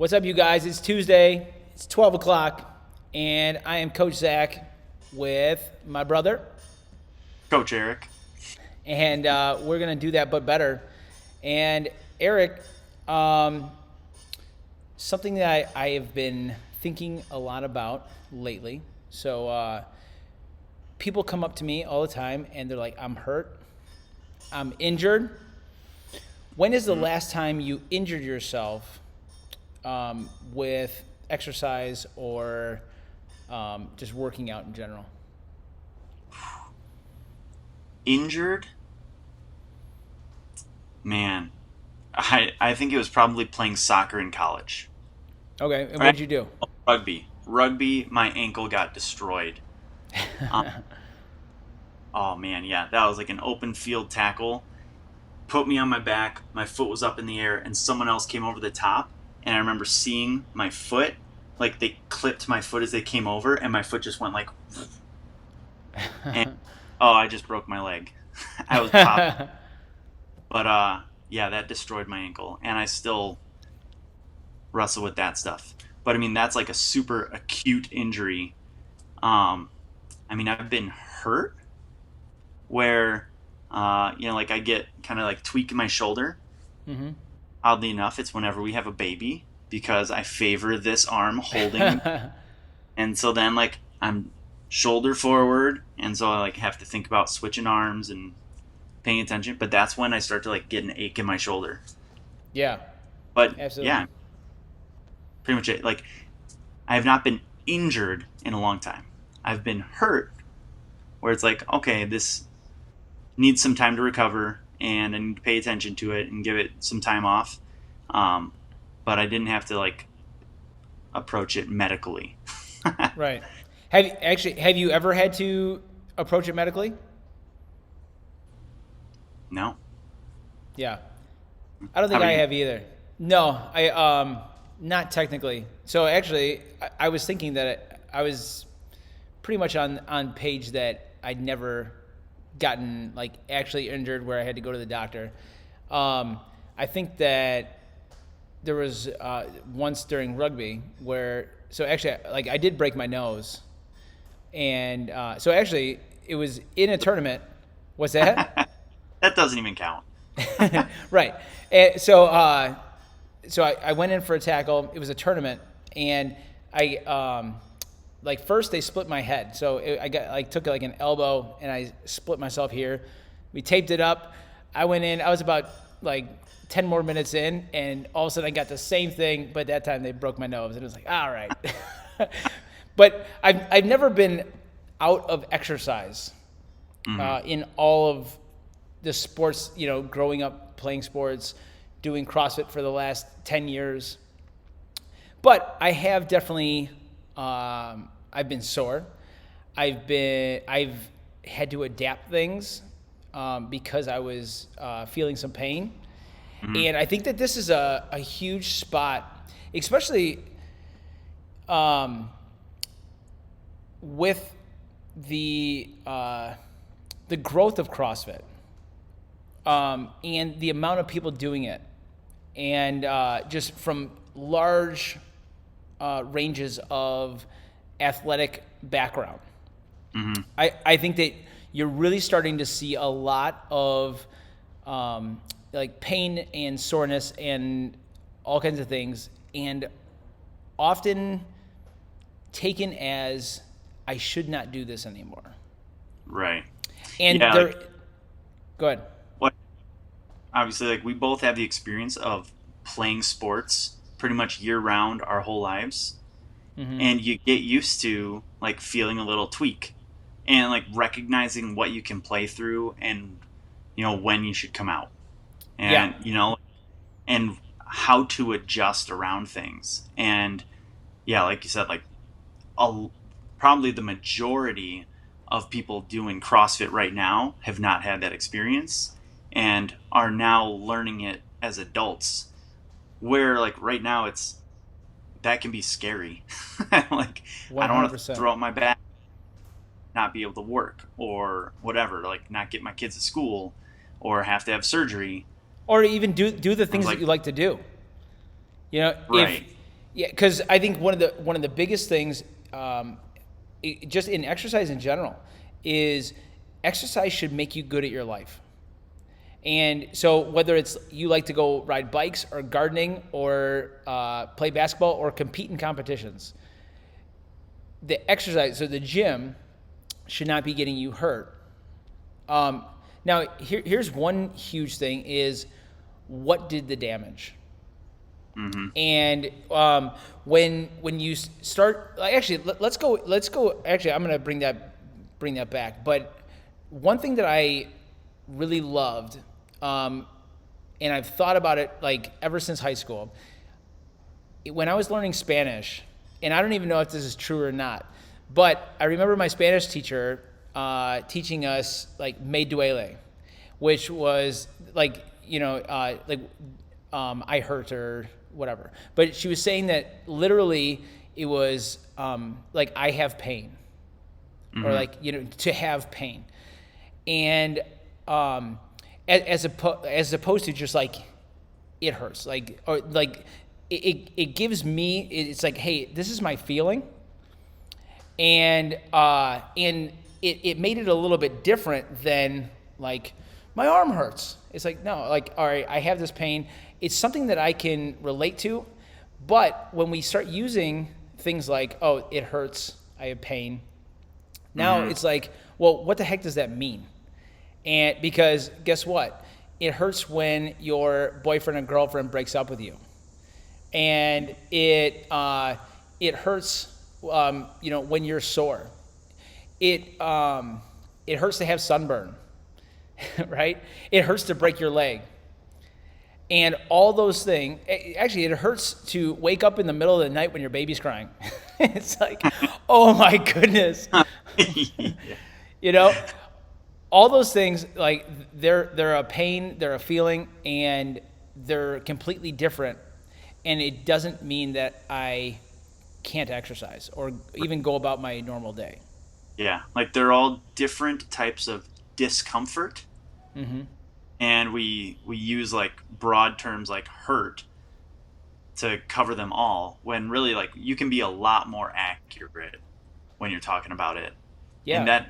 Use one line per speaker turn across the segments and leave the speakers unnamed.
What's up, you guys? It's Tuesday. It's 12 o'clock, and I am Coach Zach with my brother,
Coach Eric.
and we're going to do that but better. And Eric, um, something that I have been thinking a lot about lately. So people come up to me all the time, and they're like, I'm hurt. I'm injured. When is the last time you injured yourself with exercise or just working out in general?
Injured? Man, I think it was probably playing soccer in college.
Okay, and
Or
what did you do?
rugby. Rugby, my ankle got destroyed. Um, oh man, yeah, that was like an open field tackle. Put me on my back, my foot was up in the air, and someone else came over the top. And I remember seeing my foot, like they clipped my foot as they came over, and my foot just went like, and oh, I just broke my leg. I was popped. But yeah, that destroyed my ankle, and I still wrestle with that stuff. But I mean, that's like a super acute injury. Um, I mean, I've been hurt where, like I get kind of like tweak in my shoulder.
hmm
Oddly enough, it's whenever we have a baby because I favor this arm holding, and so then like I'm shoulder forward, and so I like have to think about switching arms and paying attention. But that's when I start to like get an ache in my shoulder.
Yeah,
But
absolutely.
yeah, pretty much it. Like I have not been injured in a long time. I've been hurt where it's like, okay, this needs some time to recover and I need to pay attention to it and give it some time off. Um, but I didn't have to like approach it medically.
Right. Have you ever had to approach it medically?
No.
Yeah. I don't
How
think
about
I
you?
have either. No, I not technically. So actually, I was thinking that I was pretty much on page that I'd never gotten like actually injured where I had to go to the doctor. I think that there was once during rugby where so actually like I did break my nose, and so actually it was in a tournament. What's that?
That doesn't even count.
Right. And so I went in for a tackle. It was a tournament, and I like first they split my head. So I got like took like an elbow and I split myself here. We taped it up. I went in. I was about like 10 more minutes in, and all of a sudden I got the same thing, but that time they broke my nose, and it was like, all right. But I've never been out of exercise
Hmm.
in all of the sports, growing up playing sports, doing CrossFit for the last 10 years. But I have definitely, I've been sore. I've had to adapt things because I was feeling some pain.
Hmm.
And I think that this is a huge spot, especially um, with the growth of CrossFit and the amount of people doing it, and just from large ranges of athletic background.
Hmm.
I think that you're really starting to see a lot of like pain and soreness and all kinds of things, and often taken as I should not do this anymore.
Right.
And
Yeah.
there,
Like
go ahead.
what? Obviously, like we both have the experience of playing sports pretty much year round our whole lives,
hmm
and you get used to like feeling a little tweak and like recognizing what you can play through and when you should come out
Yeah,
and and how to adjust around things. And yeah, like you said, like a, probably the majority of people doing CrossFit right now have not had that experience and are now learning it as adults, where like right now it's that can be scary. Like I don't want to
100%.
throw out my back, not be able to work or whatever, like not get my kids to school or have to have surgery.
Or even do the
I was
things that
like,
you like to do. You know, if
right.
Yeah, because I think one of the biggest things, just in exercise in general, is exercise should make you good at your life. And so whether it's you like to go ride bikes or gardening or play basketball or compete in competitions, the exercise, so the gym should not be getting you hurt. Now, here's one huge thing is what did the damage?
Mm-hmm.
And when you start, actually, let's go. Actually, I'm going to bring that back. But one thing that I really loved, and I've thought about it like ever since high school, when I was learning Spanish, and I don't even know if this is true or not, but I remember my Spanish teacher teaching us like me duele, which was like, I hurt or whatever. But she was saying that literally it was like I have pain, or like, to have pain. And as opposed to just like it hurts, like, or like it gives me, it's like, hey, this is my feeling. And it made it a little bit different than like my arm hurts. It's like, no, like, all right, I have this pain. It's something that I can relate to. But when we start using things like, oh, it hurts, I have pain. Now it's like, well, what the heck does that mean? And because guess what? It hurts when your boyfriend or girlfriend breaks up with you. And it hurts, when you're sore. It hurts to have sunburn, right? It hurts to break your leg. And all those things, actually, it hurts to wake up in the middle of the night when your baby's crying. It's like, oh my goodness. All those things, like they're a pain, they're a feeling, and they're completely different. And it doesn't mean that I can't exercise or even go about my normal day.
Yeah, like they're all different types of discomfort.
Mm-hmm.
And we use like broad terms like hurt to cover them all, when really like you can be a lot more accurate when you're talking about it.
Yeah.
And that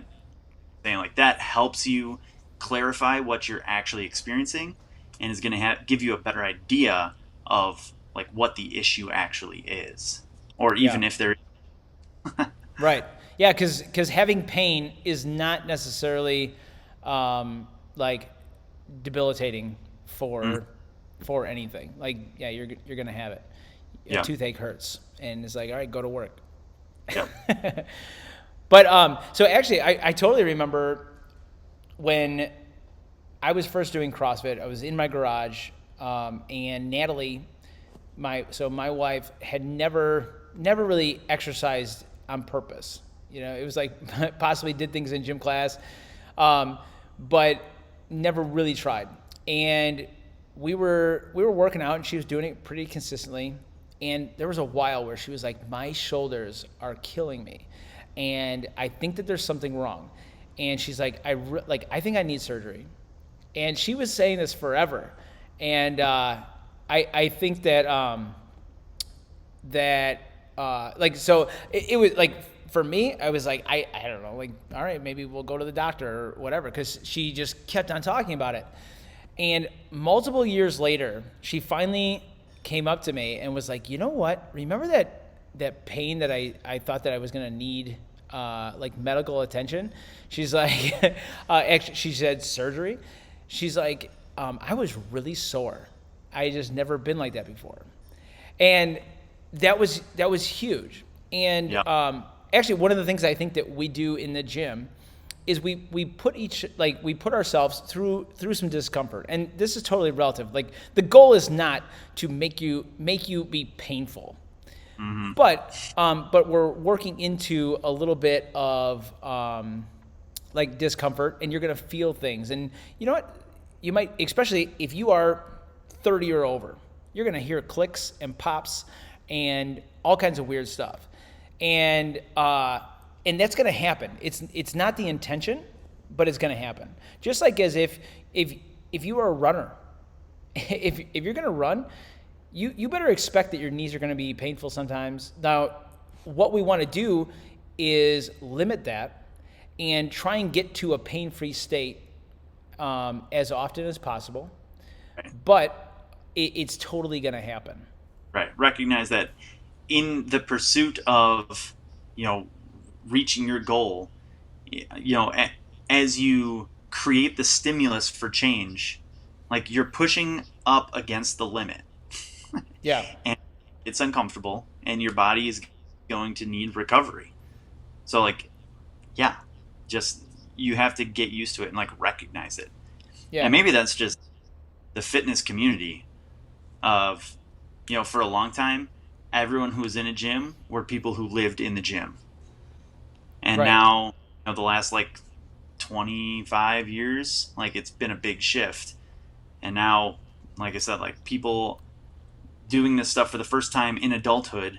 thing, like, that helps you clarify what you're actually experiencing, and is going to give you a better idea of like what the issue actually is, or even if there.
Right. Yeah, because having pain is not necessarily like debilitating for anything. Like, yeah, you're gonna have it. A toothache hurts, and it's like, all right, go to work.
Yep.
But so actually, I totally remember when I was first doing CrossFit. I was in my garage, and Natalie, my wife, had never really exercised on purpose. It was like possibly did things in gym class, but never really tried. And we were working out, and she was doing it pretty consistently. And there was a while where she was like, my shoulders are killing me, and I think that there's something wrong. And she's like, I think I need surgery. And she was saying this forever. And I think that so it was like, for me, I was like, I don't know, like, all right, maybe we'll go to the doctor or whatever, because she just kept on talking about it. And multiple years later, she finally came up to me and was like, you know what? Remember that pain that I thought that I was going to need like medical attention? She's like, actually, she said surgery. She's like, I was really sore. I just never been like that before. And that was huge. And actually, one of the things I think that we do in the gym is we put ourselves through some discomfort. And this is totally relative. Like, the goal is not to make you be painful. Mm-hmm. But we're working into a little bit of like discomfort, and you're going to feel things. And you know what? You might, especially if you are 30 or over, you're going to hear clicks and pops and all kinds of weird stuff. And that's going to happen. It's not the intention, but it's going to happen. Just like as if you are a runner, if you're going to run, you better expect that your knees are going to be painful sometimes. Now, what we want to do is limit that and try and get to a pain-free state as often as possible.
Right.
But it's totally going to happen.
Right. Recognize that in the pursuit of, reaching your goal, as you create the stimulus for change, like you're pushing up against the limit.
Yeah.
And it's uncomfortable and your body is going to need recovery. So just you have to get used to it and recognize it.
Yeah.
And maybe that's just the fitness community of, for a long time, everyone who was in a gym were people who lived in the gym. And
Right.
now, the last 25 years, it's been a big shift. And now, like I said, people doing this stuff for the first time in adulthood,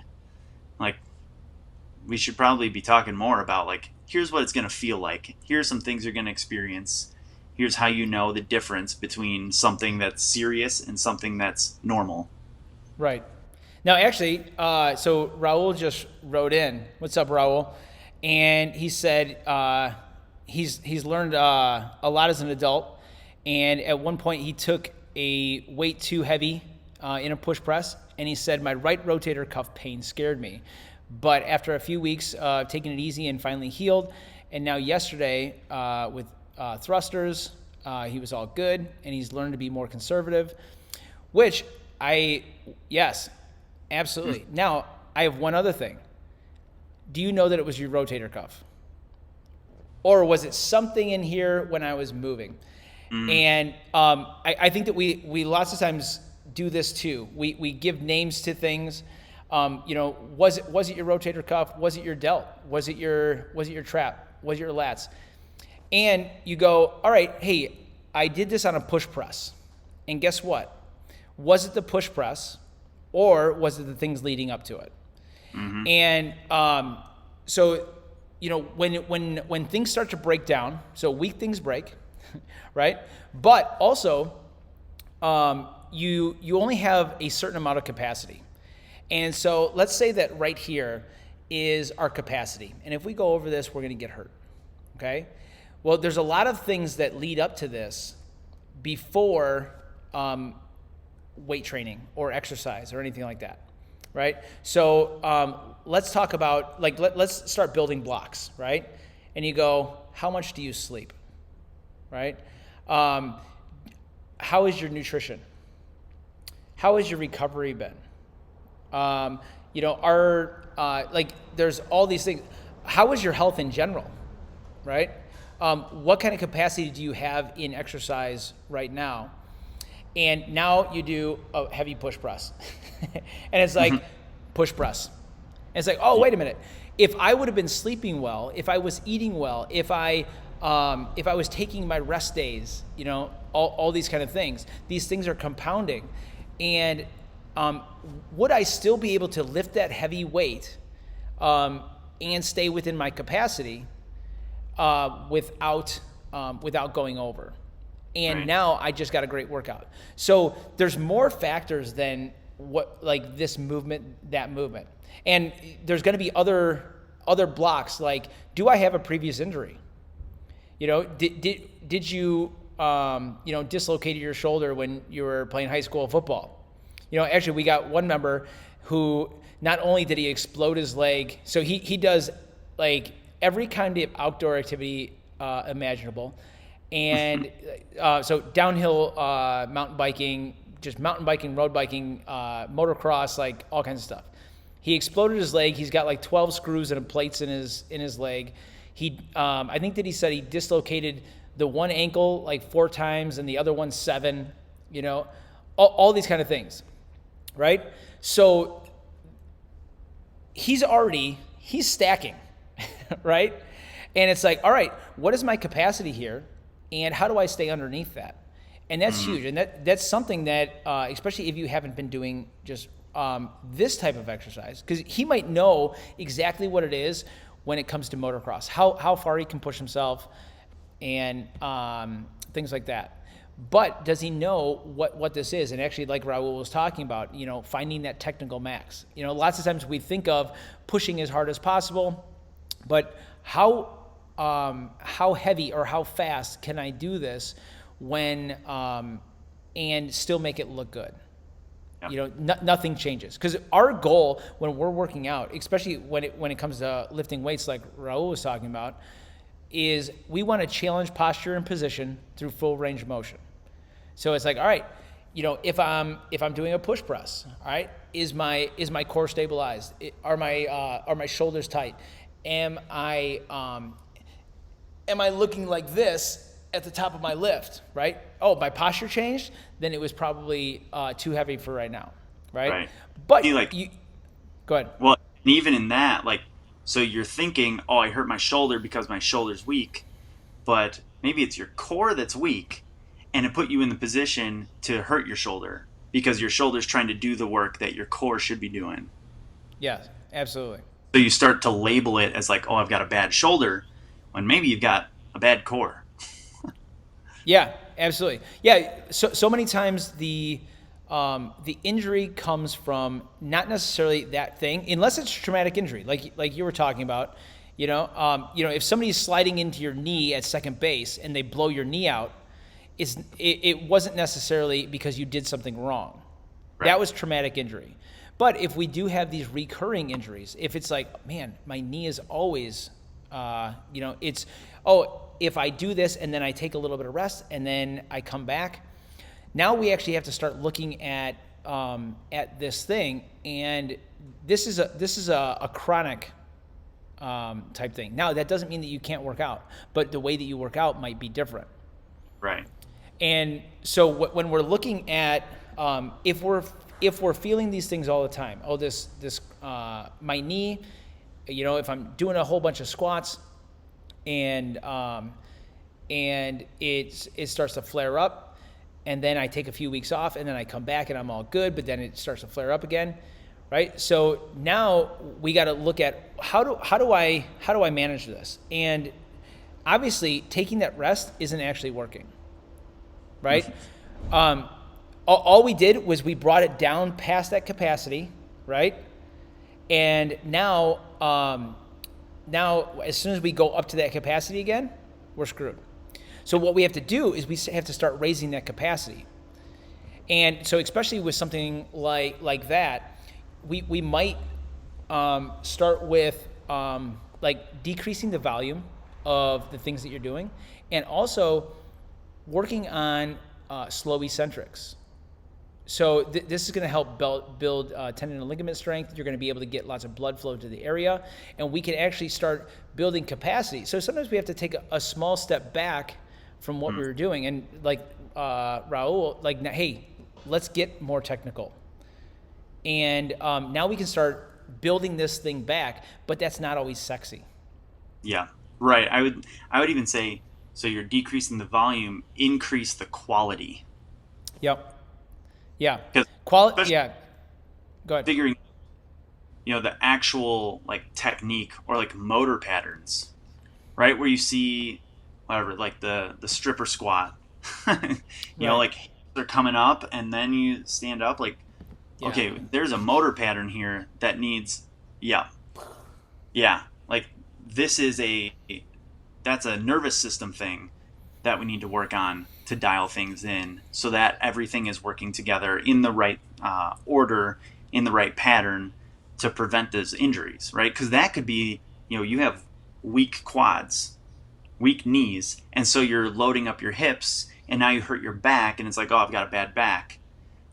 we should probably be talking more about here's what it's going to feel like. Here's some things you're going to experience. Here's how you know the difference between something that's serious and something that's normal.
Right. Now, actually, so Raul just wrote in. What's up, Raul? And he said he's learned a lot as an adult, and at one point he took a weight too heavy in a push press, and he said, my right rotator cuff pain scared me. But after a few weeks taking it easy and finally healed, and now yesterday with thrusters, he was all good, and he's learned to be more conservative, which yes, absolutely. Now, I have one other thing. Do you know that it was your rotator cuff? Or was it something in here when I was moving? And I think that we lots of times do this too. We give names to things. Was it your rotator cuff? Was it your delt? Was it your trap? Was it your lats? And you go, all right, hey, I did this on a push press. And guess what? Was it the push press or was it the things leading up to it? Mm-hmm. And so, when things start to break down, so weak things break, right? But also, you only have a certain amount of capacity. And so let's say that right here is our capacity. And if we go over this, we're going to get hurt, okay? Well, there's a lot of things that lead up to this before weight training or exercise or anything like that, right? So let's talk about, let's start building blocks, right? And you go, how much do you sleep, right? How is your nutrition? How has your recovery been? There's all these things. How is your health in general, right? What kind of capacity do you have in exercise right now? And now you do a heavy push press. And it's like, push press. And it's like, oh, wait a minute. If I would have been sleeping well, if I was eating well, if I was taking my rest days, all these kind of things, these things are compounding. And would I still be able to lift that heavy weight and stay within my capacity without going over? And
right.
Now I just got a great workout. So there's more factors than this movement, that movement. And there's going to be other blocks, like, do I have a previous injury? Did you dislocated your shoulder when you were playing high school football? Actually, we got one member who not only did he explode his leg, so he does every kind of outdoor activity imaginable. And so downhill mountain biking, just mountain biking, road biking, motocross, all kinds of stuff. He exploded his leg. He's got 12 screws and plates in his leg. I think that he said he dislocated the one ankle 4 times and the other one 7, all these kind of things. Right? So he's stacking, right? And it's like, all right, what is my capacity here? And how do I stay underneath that? And that's huge. And that's something that, especially if you haven't been doing just this type of exercise, because he might know exactly what it is when it comes to motocross, how far he can push himself and things like that. But does he know what this is? And actually, like Raul was talking about, finding that technical max. Lots of times we think of pushing as hard as possible, but how heavy or how fast can I do this when and still make it look good? Nothing changes, because our goal when we're working out, especially when it comes to lifting weights, like Raul was talking about, is we want to challenge posture and position through full range of motion. So it's like, all right, if I'm doing a push press, all right, is my core stabilized? Are my shoulders tight? Am I looking like this at the top of my lift, right? Oh, my posture changed? Then it was probably too heavy for right now, right?
Right.
But go ahead.
Well, and even in that, so you're thinking, oh, I hurt my shoulder because my shoulder's weak, but maybe it's your core that's weak, and it put you in the position to hurt your shoulder because your shoulder's trying to do the work that your core should be doing.
Yeah, absolutely.
So you start to label it as like, oh, I've got a bad shoulder, when maybe you've got a bad core.
Yeah, absolutely. Yeah, so many times the injury comes from not necessarily that thing, unless it's a traumatic injury, like you were talking about. If somebody's sliding into your knee at second base and they blow your knee out, it wasn't necessarily because you did something wrong. Right. That was traumatic injury. But if we do have these recurring injuries, if it's like, man, my knee is always, if I do this and then I take a little bit of rest and then I come back, now we actually have to start looking at this thing, and this is a chronic type thing. Now that doesn't mean that you can't work out, but the way that you work out might be different. Right. And so when we're looking at if we're feeling these things all the time, my knee, if I'm doing a whole bunch of squats and it starts to flare up, and then I take a few weeks off, and then I come back and I'm all good, but then it starts to flare up again, right? So now we got to look at how do I manage this? And obviously, taking that rest isn't actually working, right? All we did was we brought it down past that capacity, right? And now as soon as we go up to that capacity again, we're screwed. So what we have to do is we have to start raising that capacity. And so especially with something like that, we might start with decreasing the volume of the things that you're doing, and also working on slow eccentrics. So this is going to help build tendon and ligament strength. You're going to be able to get lots of blood flow to the area, and we can actually start building capacity. So sometimes we have to take a small step back from what we were doing, and Raul, hey, let's get more technical. And now we can start building this thing back, but that's not always sexy.
Yeah, right. I would even say, so you're decreasing the volume, increase the quality.
Yep. Yeah. Quality. Yeah. Go ahead.
Figuring, the actual technique or motor patterns, right? Where you see whatever, the stripper squat, they're coming up and then you stand up okay, there's a motor pattern here that needs, that's a nervous system thing that we need to work on to dial things in so that everything is working together in the right order, in the right pattern to prevent those injuries, right? Because that could be, you have weak quads, weak knees, and so you're loading up your hips, and now you hurt your back, and it's like, oh, I've got a bad back.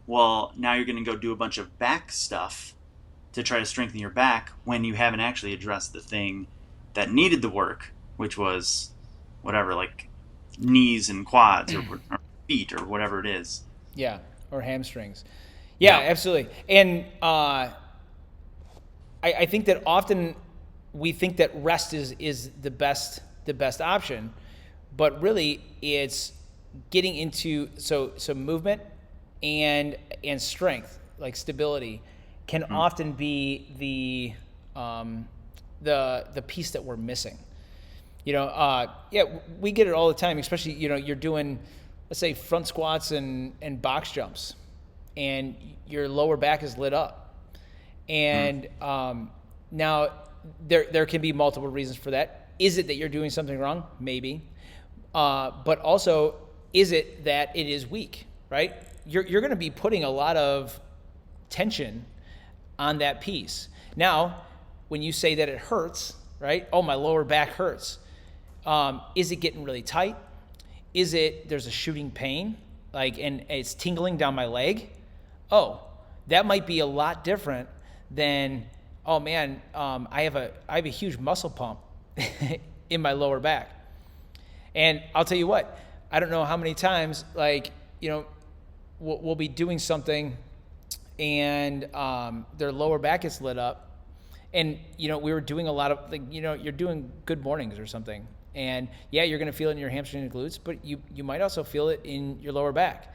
Well, now you're going to go do a bunch of back stuff to try to strengthen your back when you haven't actually addressed the thing that needed the work, which was whatever, knees and quads or feet or whatever it is.
Yeah, or hamstrings. Yeah, absolutely. And I think that often we think that rest is the best option, but really it's getting into so movement and strength, stability, can often be the piece that we're missing. We get it all the time, especially, you're doing let's say front squats and box jumps, and your lower back is lit up. And now there can be multiple reasons for that. Is it that you're doing something wrong? Maybe. But also, is it that it is weak, right? You're going to be putting a lot of tension on that piece. Now, when you say that it hurts, right? Oh, my lower back hurts. Is it getting really tight? Is it there's a shooting pain, and it's tingling down my leg? Oh, that might be a lot different than, oh man, I have a huge muscle pump in my lower back. And I'll tell you what, I don't know how many times, we'll be doing something and their lower back is lit up, and we were doing a lot of you're doing good mornings or something, and yeah, you're going to feel it in your hamstring and glutes, but you might also feel it in your lower back.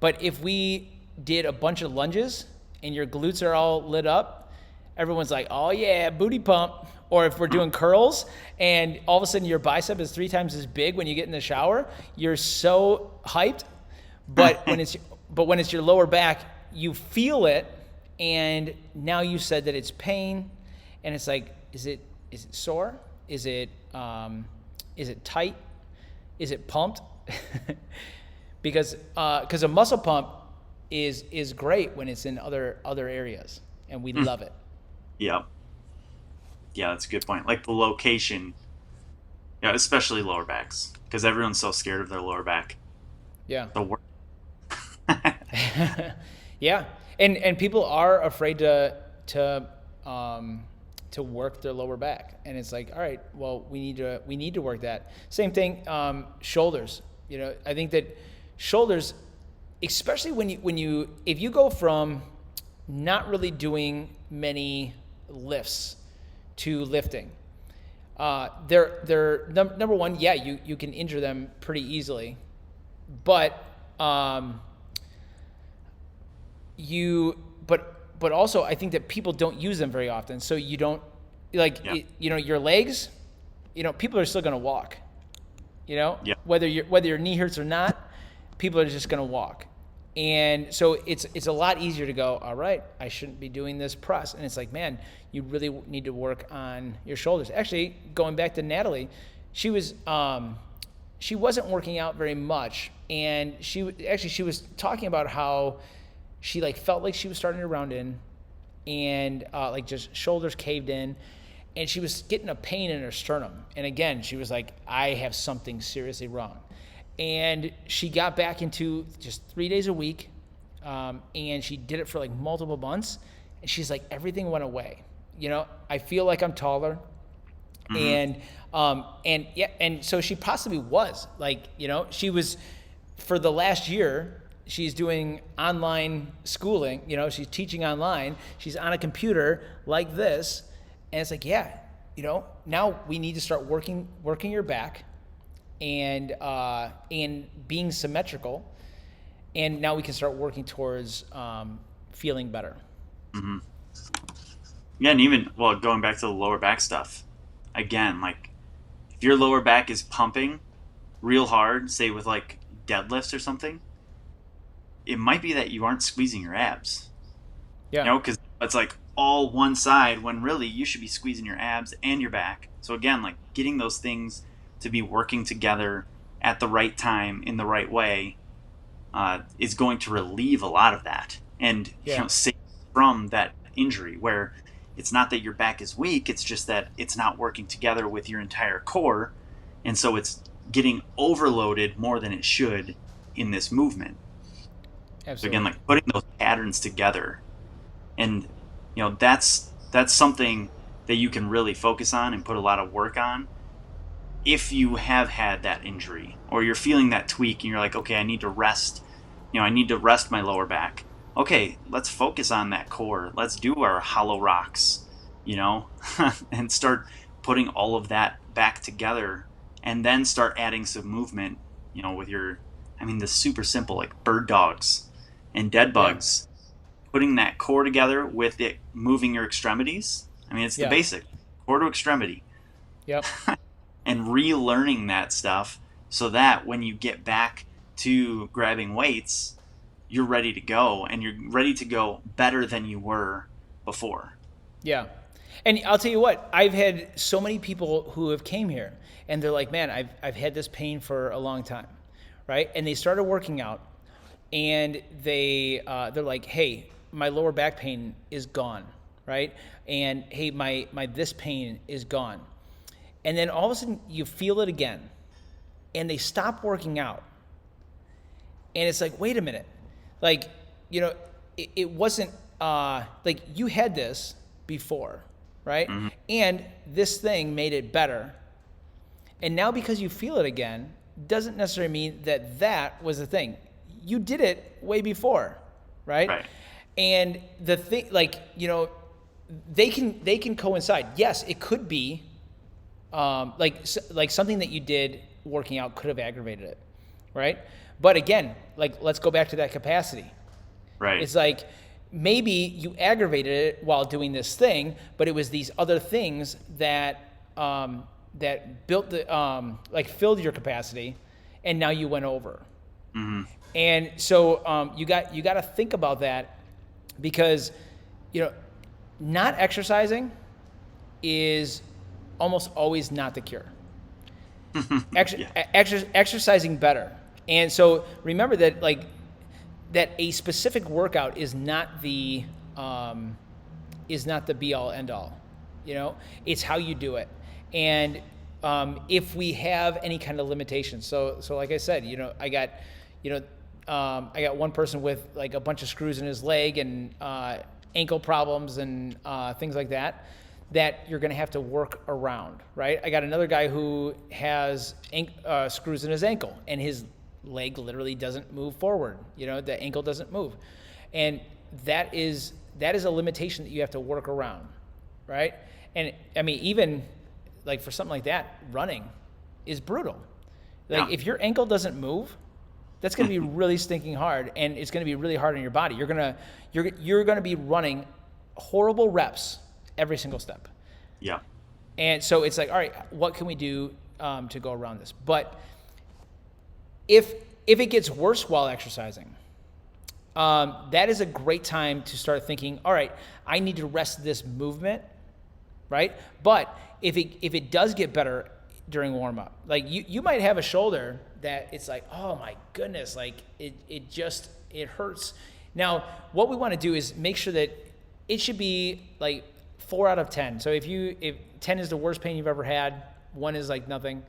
But if we did a bunch of lunges and your glutes are all lit up, everyone's like, oh yeah, booty pump. Or if we're doing curls and all of a sudden your bicep is 3 times as big when you get in the shower, you're so hyped. But when it's your lower back, you feel it, and now you said that it's pain, and it's like, is it sore? Is it tight? Is it pumped? Because a muscle pump is great when it's in other areas, and we love it.
Yeah. Yeah, that's a good point. Like the location, especially lower backs, because everyone's so scared of their lower back.
Yeah.
The work.
Yeah, and people are afraid to work their lower back, and it's like, all right, well, we need to work that. Same thing, shoulders. I think that shoulders, especially if you go from not really doing many lifts to lifting, they're number one, yeah, you can injure them pretty easily, but but also I think that people don't use them very often. So you don't your legs, people are still going to walk, whether your knee hurts or not, people are just going to walk. And so it's a lot easier to go, all right, I shouldn't be doing this press. And it's like, man, you really need to work on your shoulders. Actually, going back to Natalie, she wasn't working out very much, and she was talking about how she felt like she was starting to round in, and just shoulders caved in, and she was getting a pain in her sternum. And again, she was like, I have something seriously wrong. And she got back into just 3 days a week, and she did it for multiple months, and she's like, everything went away. I feel like I'm taller, and so she possibly was she was, for the last year, she's doing online schooling, she's teaching online, she's on a computer like this, and it's like, yeah, now we need to start working your back and being symmetrical, and now we can start working towards feeling better.
Mm-hmm. Yeah, and even, going back to the lower back stuff, again, if your lower back is pumping real hard, say with deadlifts or something, it might be that you aren't squeezing your abs.
Yeah.
Because it's all one side when really you should be squeezing your abs and your back. So again, getting those things to be working together at the right time in the right way is going to relieve a lot of that, and save from that injury, where it's not that your back is weak, it's just that it's not working together with your entire core, and so it's getting overloaded more than it should in this movement.
Absolutely.
So again, putting those patterns together, and that's something that you can really focus on and put a lot of work on if you have had that injury, or you're feeling that tweak and you're like, okay, I need to rest my lower back. Okay, let's focus on that core. Let's do our hollow rocks, and start putting all of that back together, and then start adding some movement, with the super simple, bird dogs and dead bugs, putting that core together with it moving your extremities. It's the basic core to extremity.
Yep.
And relearning that stuff, so that when you get back to grabbing weights, you're ready to go, and you're ready to go better than you were before.
Yeah. And I'll tell you what, I've had so many people who have came here and they're like, man, I've had this pain for a long time, right? And they started working out and they're like, hey, my lower back pain is gone, right? And hey, my this pain is gone. And then all of a sudden you feel it again and they stop working out. And it's like, wait a minute. Like, you know, it wasn't, like you had this before, right? Mm-hmm. And this thing made it better. And now because you feel it again, doesn't necessarily mean that that was the thing. You did it way before, right?
Right.
And the thing, like, you know, they can coincide. Yes, it could be, like something that you did working out could have aggravated it, right? But again, like, let's go back to that capacity.
Right.
It's like, maybe you aggravated it while doing this thing, but it was these other things that that built the like filled your capacity, and now you went over. Mm-hmm. And so you got to think about that, because you know, not exercising is almost always not the cure. Exercising better. And so remember that, like, that a specific workout is not the be all end all. You know, it's how you do it. And if we have any kind of limitations, so like I said, you know, I got one person with like a bunch of screws in his leg and ankle problems and things like that you're going to have to work around, right? I got another guy who has screws in his ankle and his leg literally doesn't move forward. You know, the ankle doesn't move. And that is a limitation that you have to work around, right? And I mean, even like for something like that, running is brutal. Like if your ankle doesn't move, that's going to be really stinking hard, and it's going to be really hard on your body. You're going to be running horrible reps every single step.
Yeah.
And so it's like, all right, what can we do to go around this? But if it gets worse while exercising, that is a great time to start thinking, all right, I need to rest this movement, right? But if it does get better during warm up, like you might have a shoulder that it's like, oh my goodness, like it hurts. Now, what we want to do is make sure that it should be like 4 out of 10. So if 10 is the worst pain you've ever had, 1 is like nothing.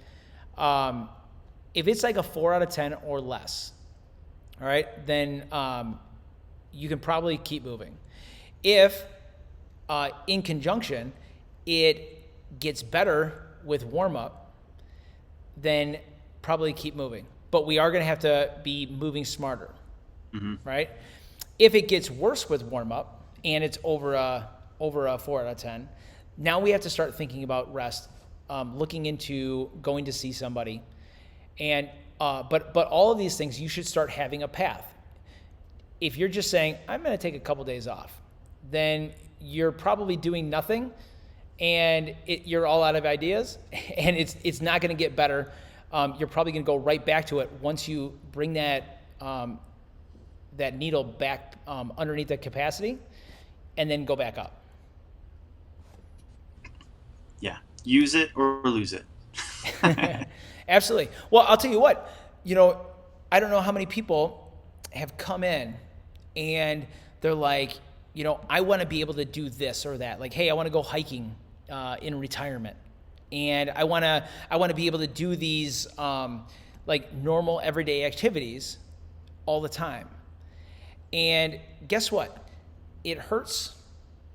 If it's like a 4 out of 10 or less, all right, then you can probably keep moving. If in conjunction it gets better with warm up, then probably keep moving. But we are going to have to be moving smarter, right? If it gets worse with warm up and it's over a 4 out of 10, now we have to start thinking about rest, looking into going to see somebody. And but all of these things, you should start having a path. If you're just saying, I'm going to take a couple days off, then you're probably doing nothing, and you're all out of ideas, and it's not going to get better. You're probably going to go right back to it once you bring that needle back underneath the capacity, and then go back up.
Yeah, use it or lose it.
Absolutely. Well, I'll tell you what, you know, I don't know how many people have come in and they're like, you know, I want to be able to do this or that. Like, hey, I want to go hiking in retirement, and I want to be able to do these like normal everyday activities all the time. And guess what? It hurts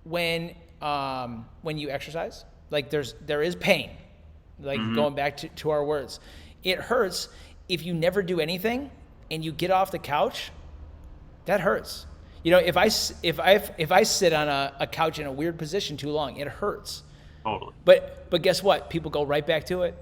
when you exercise. Like there is pain. Like going back to our words, it hurts if you never do anything and you get off the couch. That hurts. You know, if I sit on a couch in a weird position too long, it hurts.
Totally.
But guess what? People go right back to it.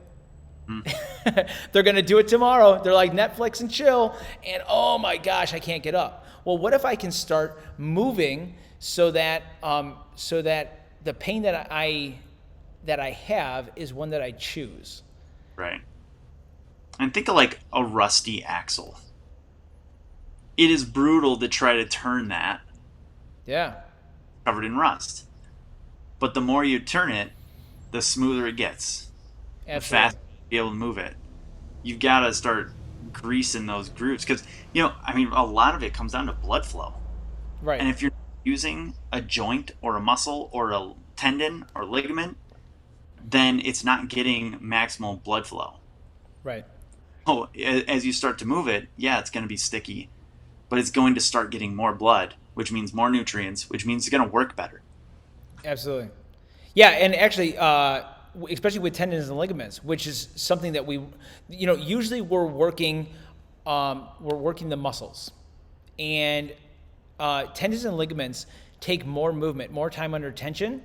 They're gonna do it tomorrow. They're like Netflix and chill, and oh my gosh, I can't get up. Well, what if I can start moving so that the pain that I have is one that I choose.
Right. And think of like a rusty axle. it is brutal to try to turn that
Yeah,
covered in rust. But the more you turn it, the smoother it gets, the
absolutely.
faster you'll be able to move it. You've got to start greasing those grooves because, I mean, a lot of it comes down to blood flow.
Right,
And if you're using a joint or a muscle or a tendon or ligament, then it's not getting maximal blood flow.
right.
Oh, as you start to move it, yeah, it's going to be sticky, but it's going to start getting more blood, which means more nutrients, which means it's going to work better.
Absolutely. Yeah, and actually, especially with tendons and ligaments, which is something that usually we're working the muscles, and tendons and ligaments take more movement, more time under tension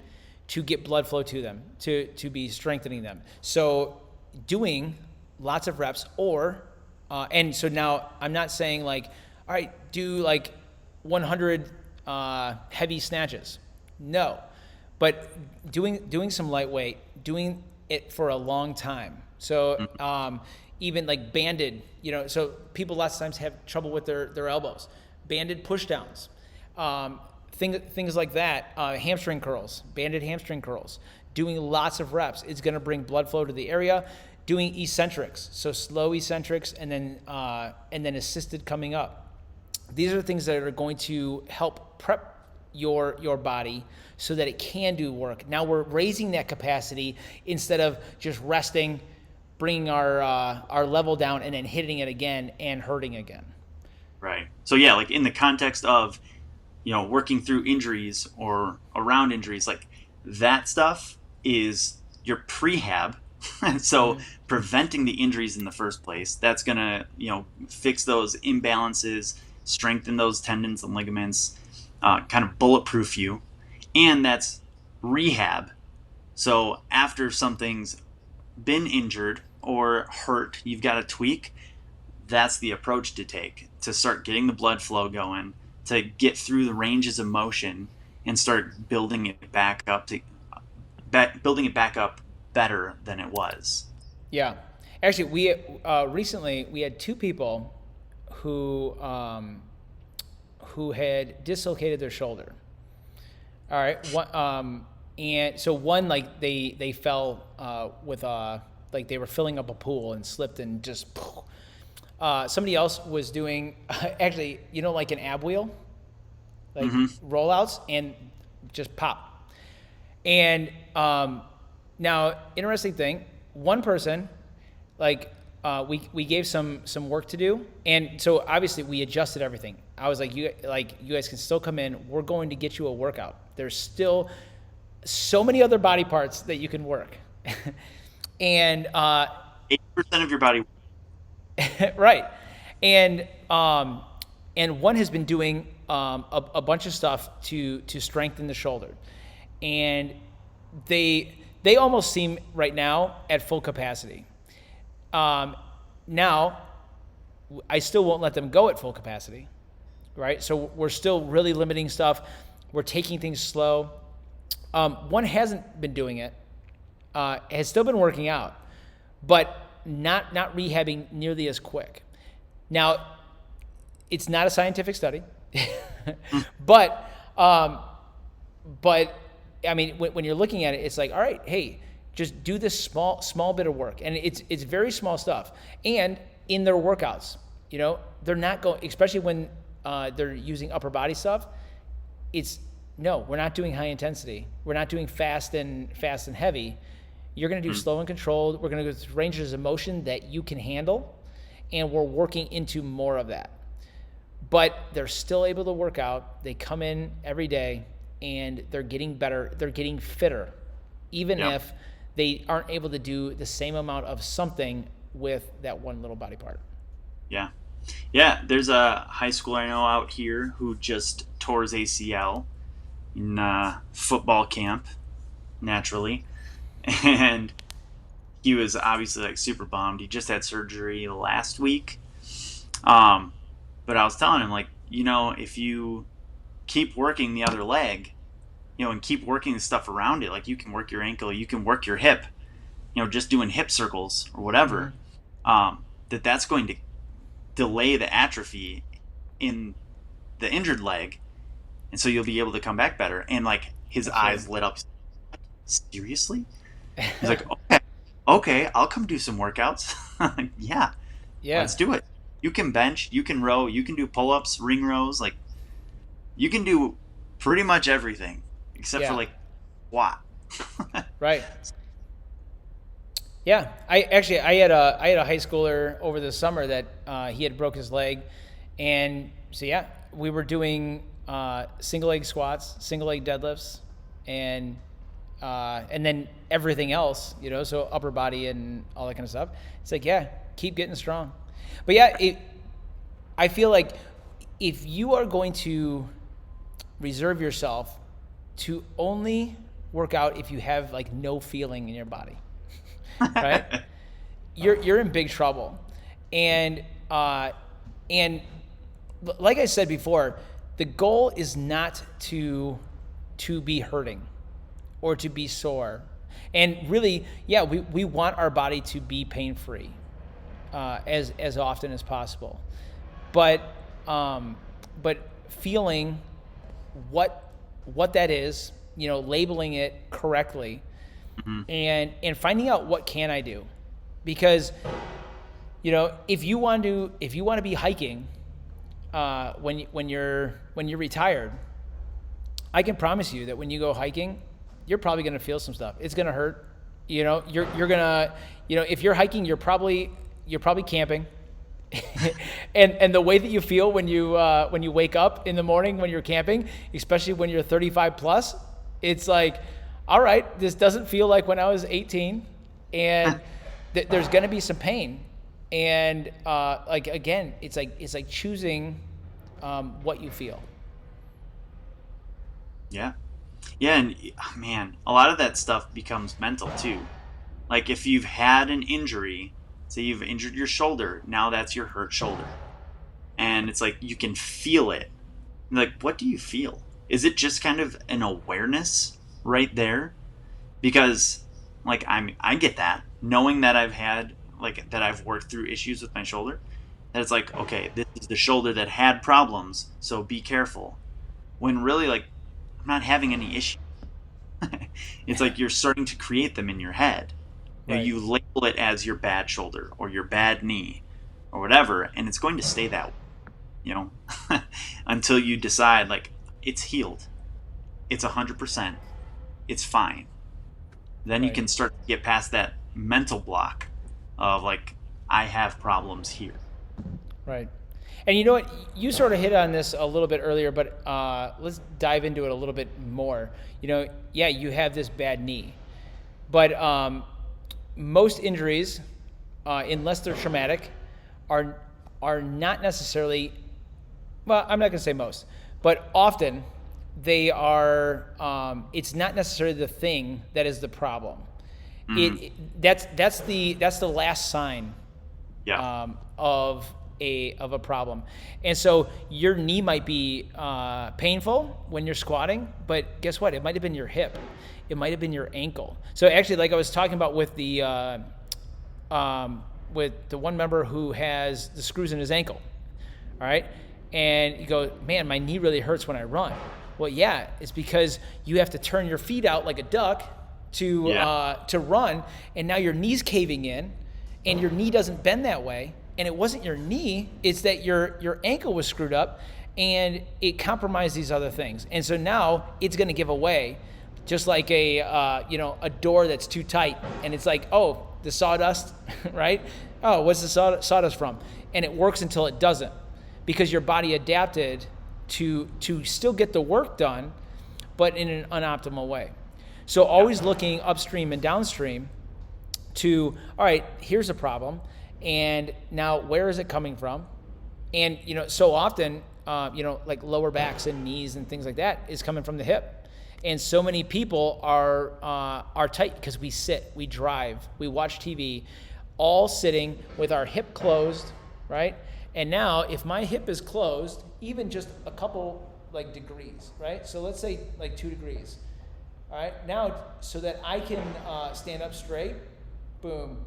to get blood flow to them, to be strengthening them. So doing lots of reps, and so now I'm not saying like, all right, do like 100 heavy snatches. No, but doing some lightweight, doing it for a long time. So even like banded, so people lots of times have trouble with their elbows. Banded push downs, things like that. Hamstring curls, banded hamstring curls. Doing lots of reps is going to bring blood flow to the area. Doing eccentrics, so slow eccentrics, and then assisted coming up. These are things that are going to help prep your body so that it can do work. Now we're raising that capacity instead of just resting, bringing our level down, and then hitting it again and hurting again.
Right. So yeah, like in the context of, working through injuries or around injuries, like that stuff is your prehab. So preventing the injuries in the first place, that's going to, fix those imbalances, strengthen those tendons and ligaments, kind of bulletproof you. And that's rehab. So after something's been injured or hurt, you've got to tweak. That's the approach to take to start getting the blood flow going, to get through the ranges of motion and start building it back up better than it was.
Yeah, actually, we recently we had two people who had dislocated their shoulder. All right, and so one, like they fell with like they were filling up a pool and slipped and just. Somebody else was doing actually, like an ab wheel, like rollouts, and just pop. And now, interesting thing, one person, like we gave some work to do, and so obviously we adjusted everything. I was like, you guys can still come in. We're going to get you a workout. There's still so many other body parts that you can work, and
80% of your body.
right, and one has been doing a bunch of stuff to strengthen the shoulder, and they almost seem right now at full capacity. Now, I still won't let them go at full capacity, right? So we're still really limiting stuff. We're taking things slow. One hasn't been doing it, has still been working out, but not rehabbing nearly as quick. Now, it's not a scientific study, but I mean, when you're looking at it, it's like, all right, hey, just do this small bit of work, and it's very small stuff. And in their workouts, they're not going, especially when they're using upper body stuff. We're not doing high intensity. We're not doing fast and heavy. You're going to do slow and controlled. We're going to go through ranges of motion that you can handle, and we're working into more of that. But they're still able to work out. They come in every day, and they're getting better. They're getting fitter, even if they aren't able to do the same amount of something with that one little body part.
Yeah. Yeah, there's a high schooler I know out here who just tore his ACL in football camp, naturally. And he was obviously like super bummed. He just had surgery last week. But I was telling him, like, if you keep working the other leg, and keep working the stuff around it, like you can work your ankle, you can work your hip, just doing hip circles or whatever, that's going to delay the atrophy in the injured leg, and so you'll be able to come back better. And like his eyes lit up. Seriously? He's like, okay, I'll come do some workouts. Yeah,
Yeah.
let's do it. You can bench, you can row, you can do pull-ups, ring rows, like you can do pretty much everything except for
Yeah.
like squat.
Right. Yeah. I had a high schooler over the summer that he had broke his leg, and so yeah, we were doing single leg squats, single leg deadlifts, and then everything else, so upper body and all that kind of stuff. It's like, yeah, keep getting strong. But yeah, I feel like if you are going to reserve yourself to only work out if you have like no feeling in your body, right? You're in big trouble. And like I said before, the goal is not to be hurting or to be sore. And really, yeah, we want our body to be pain-free as often as possible. But feeling what that is, labeling it correctly, and finding out what can I do, because if you want to be hiking when you're retired, I can promise you that when you go hiking, you're probably going to feel some stuff. It's going to hurt. You're gonna, if you're hiking, you're probably camping. and the way that you feel when you wake up in the morning when you're camping, especially when you're 35 plus, it's like, all right, this doesn't feel like when I was 18, and there's going to be some pain. And like, again, it's like choosing what you feel.
Yeah. Yeah, and man, a lot of that stuff becomes mental too. Like if you've had an injury, say you've injured your shoulder, now that's your hurt shoulder. And it's like you can feel it. Like, what do you feel? Is it just kind of an awareness right there? Because like I get that, knowing that I've worked through issues with my shoulder, that it's like, okay, this is the shoulder that had problems, so be careful. When really, like, I'm not having any issues. It's like you're starting to create them in your head.
Right.
You label it as your bad shoulder or your bad knee or whatever, and it's going to stay that way, until you decide, like, it's healed. It's 100%. It's fine. Then you
Right.
can start to get past that mental block of, like, I have problems here.
Right. And you know what? You sort of hit on this a little bit earlier, but let's dive into it a little bit more. Yeah, you have this bad knee, but most injuries, unless they're traumatic, are not necessarily. Well, I'm not going to say most, but often they are. It's not necessarily the thing that is the problem. That's the last sign.
Yeah.
Of a problem. And so your knee might be painful when you're squatting, but guess what? It might have been your hip. It might have been your ankle. So actually, like I was talking about with the one member who has the screws in his ankle, all right? And you go, man, my knee really hurts when I run. Well, yeah, it's because you have to turn your feet out like a duck to run, and now your knee's caving in, and your knee doesn't bend that way. And it wasn't your knee, it's that your ankle was screwed up and it compromised these other things. And so now it's going to give away, just like a door that's too tight. And it's like, oh, the sawdust, right? Oh, what's the sawdust from? And it works until it doesn't, because your body adapted to still get the work done, but in an unoptimal way. So always looking upstream and downstream to, all right, here's a problem. And now where is it coming from? And, so often, like lower backs and knees and things like that is coming from the hip. And so many people are tight because we sit, we drive, we watch TV, all sitting with our hip closed, right? And now if my hip is closed, even just a couple like degrees, right? So let's say like 2 degrees. All right, now so that I can stand up straight, boom.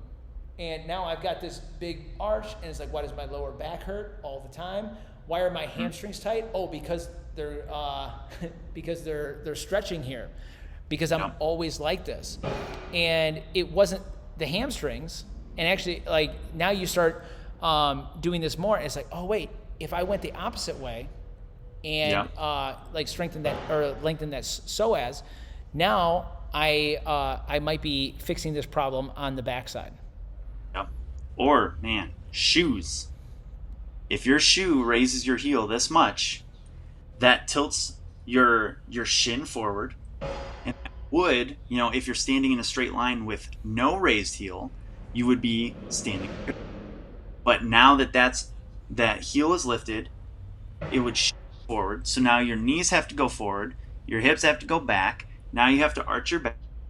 And now I've got this big arch, and it's like, why does my lower back hurt all the time? Why are my hamstrings tight? Oh, because they're because they're stretching here, because I'm always like this. And it wasn't the hamstrings. And actually, like, now you start doing this more, and it's like, oh wait, if I went the opposite way and like strengthen that or lengthen that psoas, now I might be fixing this problem on the backside.
Yep. Or, man, shoes. If your shoe raises your heel this much, that tilts your shin forward, and that would, if you're standing in a straight line with no raised heel, you would be standing. But now that heel is lifted, it would shift forward. So now your knees have to go forward, your hips have to go back. Now you have to arch your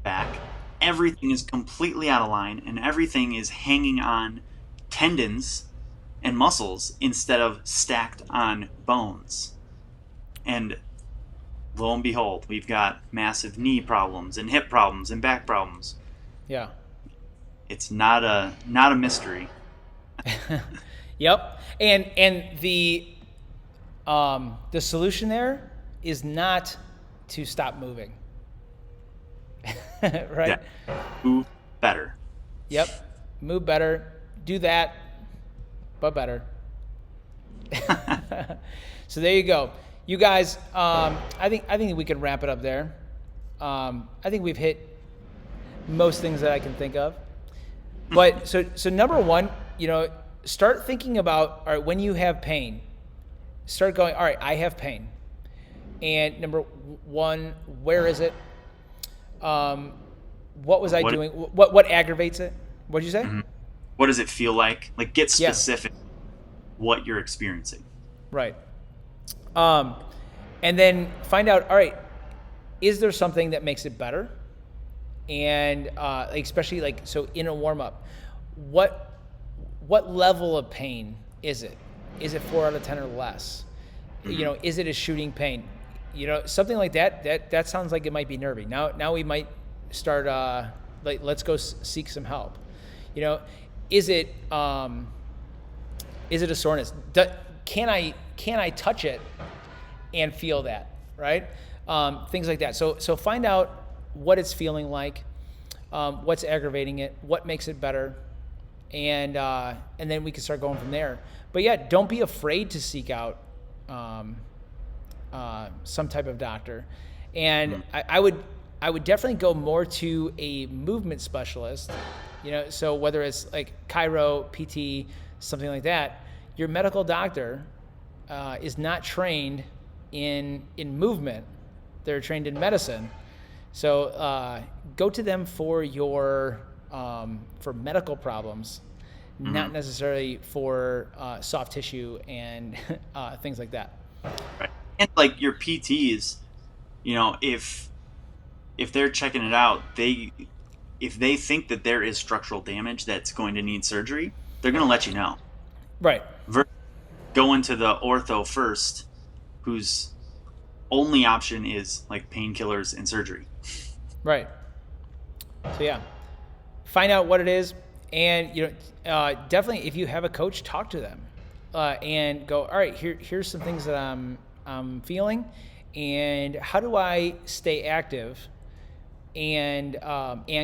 back. Everything is completely out of line, and everything is hanging on tendons and muscles instead of stacked on bones. And lo and behold, we've got massive knee problems and hip problems and back problems.
Yeah.
It's not a mystery.
Yep. And the solution there is not to stop moving. Right?
Yeah. Move better.
Yep. Move better. Do that, but better. So there you go. You guys, I think we can wrap it up there. I think we've hit most things that I can think of. But so number one, start thinking about, all right, when you have pain, start going, all right, I have pain. And number one, where is it? What was I doing? What aggravates it? What'd you say?
Mm-hmm. What does it feel like? Like, get specific what you're experiencing.
Right. And then find out, all right, is there something that makes it better? And especially like, so in a warm-up, what level of pain is it? Is it 4 out of 10 or less? Mm-hmm. Is it a shooting pain? Something like that sounds like it might be nervy. Now we might start, let's go seek some help. Is it a soreness? Can I touch it and feel that, right? Things like that. So find out what it's feeling like, what's aggravating it, what makes it better, and then we can start going from there. But yeah, don't be afraid to seek out some type of doctor, and I would definitely go more to a movement specialist. So whether it's like chiro, PT, something like that, your medical doctor is not trained in movement; they're trained in medicine. So go to them for for medical problems, not necessarily for soft tissue and things like that.
Right. And like your PTs, if they're checking it out, if they think that there is structural damage that's going to need surgery, they're going to let you know.
Right.
Going to the ortho first, whose only option is like painkillers and surgery.
Right. So yeah, find out what it is, and definitely if you have a coach, talk to them, and go, all right, here's some things that I'm feeling, and how do I stay active and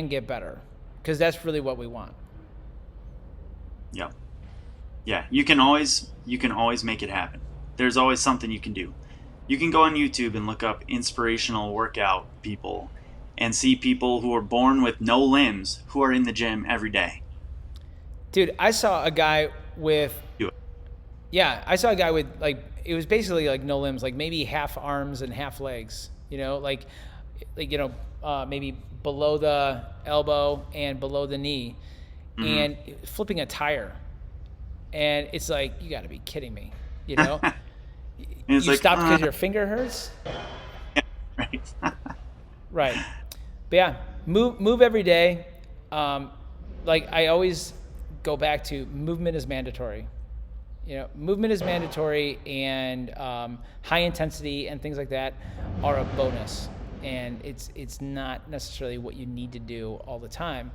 get better, because that's really what we want.
Yeah, you can always make it happen. There's always something you can do. You can go on YouTube and look up inspirational workout people and see people who are born with no limbs who are in the gym every day.
Dude, I saw a guy with like, it was basically like no limbs, like maybe half arms and half legs, maybe below the elbow and below the knee, and flipping a tire. And it's like, you got to be kidding me, you stopped because your finger hurts?
Yeah, right.
Right. But yeah, move every day. Like I always go back to, movement is mandatory. Movement is mandatory, and high intensity and things like that are a bonus. And it's not necessarily what you need to do all the time.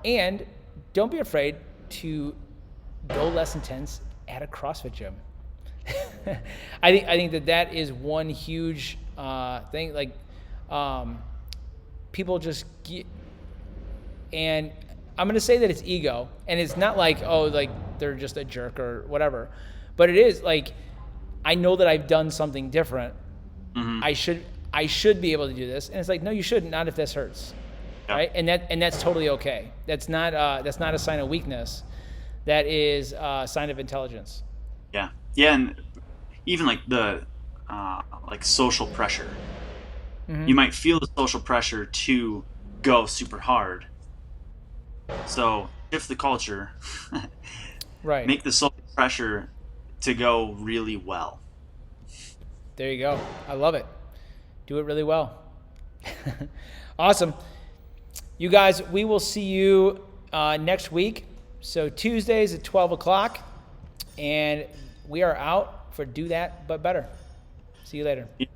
And don't be afraid to go less intense at a CrossFit gym. I think that is one huge thing. Like, people just get, and I'm gonna say that it's ego, and it's not like, oh, like they're just a jerk or whatever, but it is like, I know that I've done something different.
Mm-hmm.
I should be able to do this, and it's like, no, you shouldn't. Not if this hurts,
Yeah.
right? And that's totally okay. That's not a sign of weakness. That is a sign of intelligence.
Yeah. Yeah, and even like the like social pressure.
Mm-hmm.
You might feel the social pressure to go super hard. So shift the culture.
Right.
Make the social pressure to go really well.
There you go. I love it. Do it really well. Awesome. You guys, we will see you next week. So Tuesdays at 12 o'clock. And we are out for Do That But Better. See you later.
Yeah.